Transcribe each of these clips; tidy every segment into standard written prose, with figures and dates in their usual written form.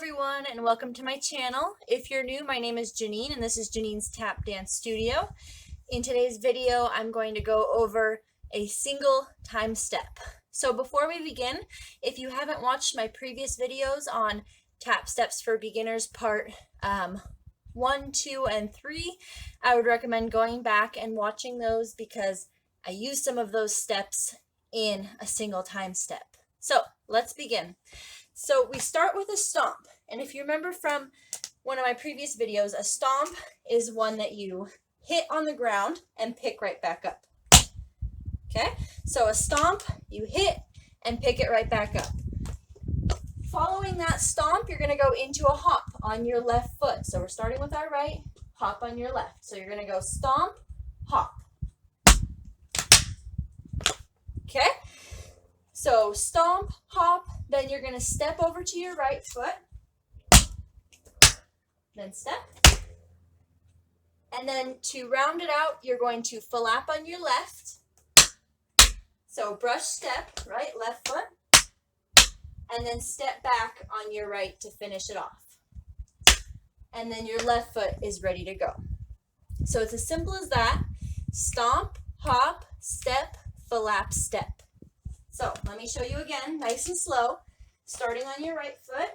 everyone, and welcome to my channel. If you're new, my name is Janine and this is Janine's Tap Dance Studio. In today's video, I'm going to go over a single time step. So before we begin, if you haven't watched my previous videos on tap steps for beginners part 1, 2, and 3, I would recommend going back and watching those because I use some of those steps in a single time step. So let's begin. So we start with a stomp, and if you remember from one of my previous videos, a stomp is one that you hit on the ground and pick right back up. Okay, so a stomp, you hit and pick it right back up. Following that stomp, you're going to go into a hop on your left foot. So we're starting with our right, hop on your left. So you're going to go stomp, hop. Okay? So stomp, hop, then you're going to step over to your right foot, then step. And then to round it out, you're going to flap on your left. So brush step, right, left foot, and then step back on your right to finish it off. And then your left foot is ready to go. So it's as simple as that. Stomp, hop, step, flap, step. So let me show you again, nice and slow. Starting on your right foot,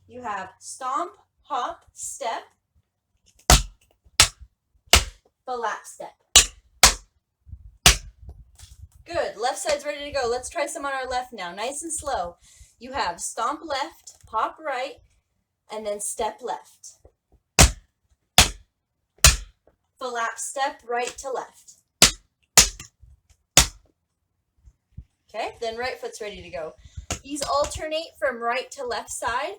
you have stomp, hop, step, flap, step. Good, left side's ready to go. Let's try some on our left now, nice and slow. You have stomp left, hop right, and then step left. Flap, step right to left. Okay, then right foot's ready to go. These alternate from right to left side.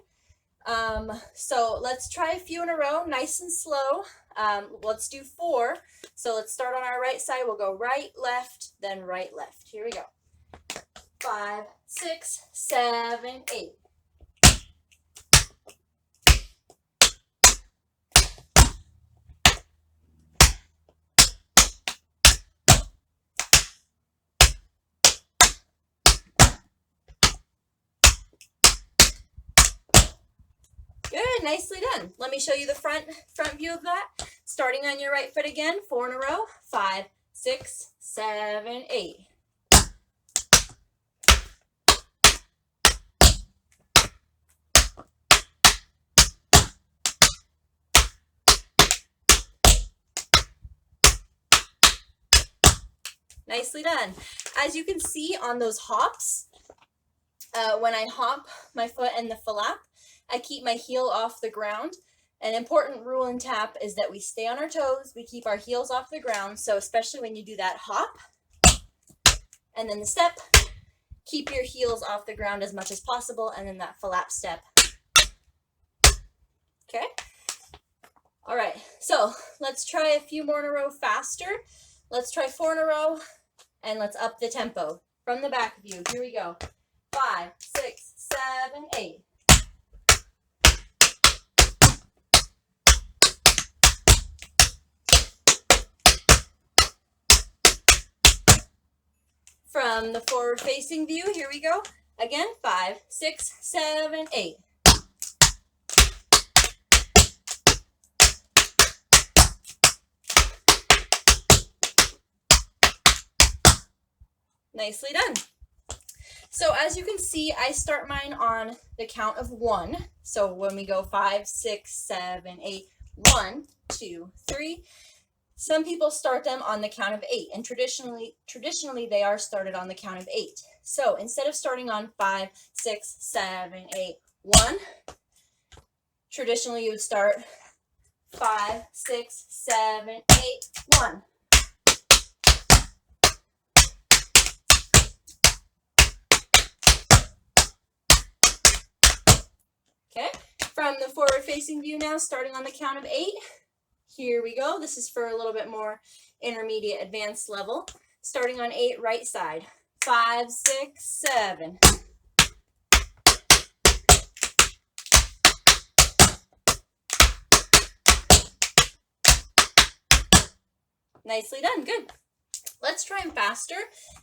So let's try a few in a row, nice and slow. Let's do 4. So let's start on our right side. We'll go right, left, then right, left. Here we go. 5, 6, 7, 8. Good, nicely done. Let me show you the front view of that. Starting on your right foot again, 4 in a row. 5, 6, 7, 8. Nicely done. As you can see on those hops, when I hop my foot in the flap, I keep my heel off the ground. An important rule in tap is that we stay on our toes, we keep our heels off the ground, so especially when you do that hop and then the step, keep your heels off the ground as much as possible, and then that flap step. Okay? All right, so let's try a few more in a row faster. Let's try 4 in a row, and let's up the tempo. From the back view, here we go. 5, 6, 7, 8. From the forward-facing view, here we go. Again, 5, 6, 7, 8. Nicely done. So as you can see, I start mine on the count of 1. So when we go 5, 6, 7, 8, 1, 2, 3. Some people start them on the count of 8, and traditionally they are started on the count of 8. So instead of starting on 5, 6, 7, 8, 1, traditionally you would start 5, 6, 7, 8, 1. Okay, from the forward-facing view now, starting on the count of 8. Here we go. This is for a little bit more intermediate advanced level. Starting on 8, right side. 5, 6, 7. Nicely done. Good. Let's try them faster,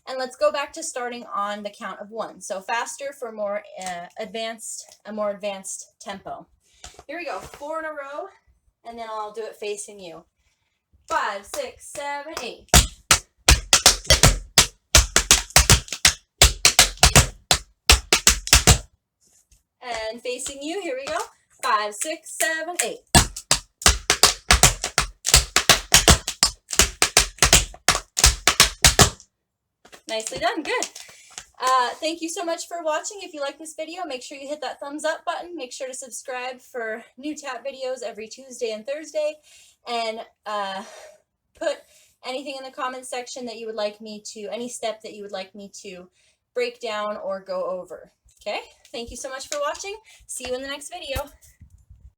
and let's go back to starting on the count of 1. So faster for a more advanced tempo. Here we go, 4 in a row, and then I'll do it facing you. 5, 6, 7, 8. And facing you, here we go. 5, 6, 7, 8. Nicely done, good. Thank you so much for watching. If you like this video, make sure you hit that thumbs up button. Make sure to subscribe for new tap videos every Tuesday and Thursday. And put anything in the comments section that you would like me to, any step that you would like me to break down or go over. Okay, thank you so much for watching. See you in the next video.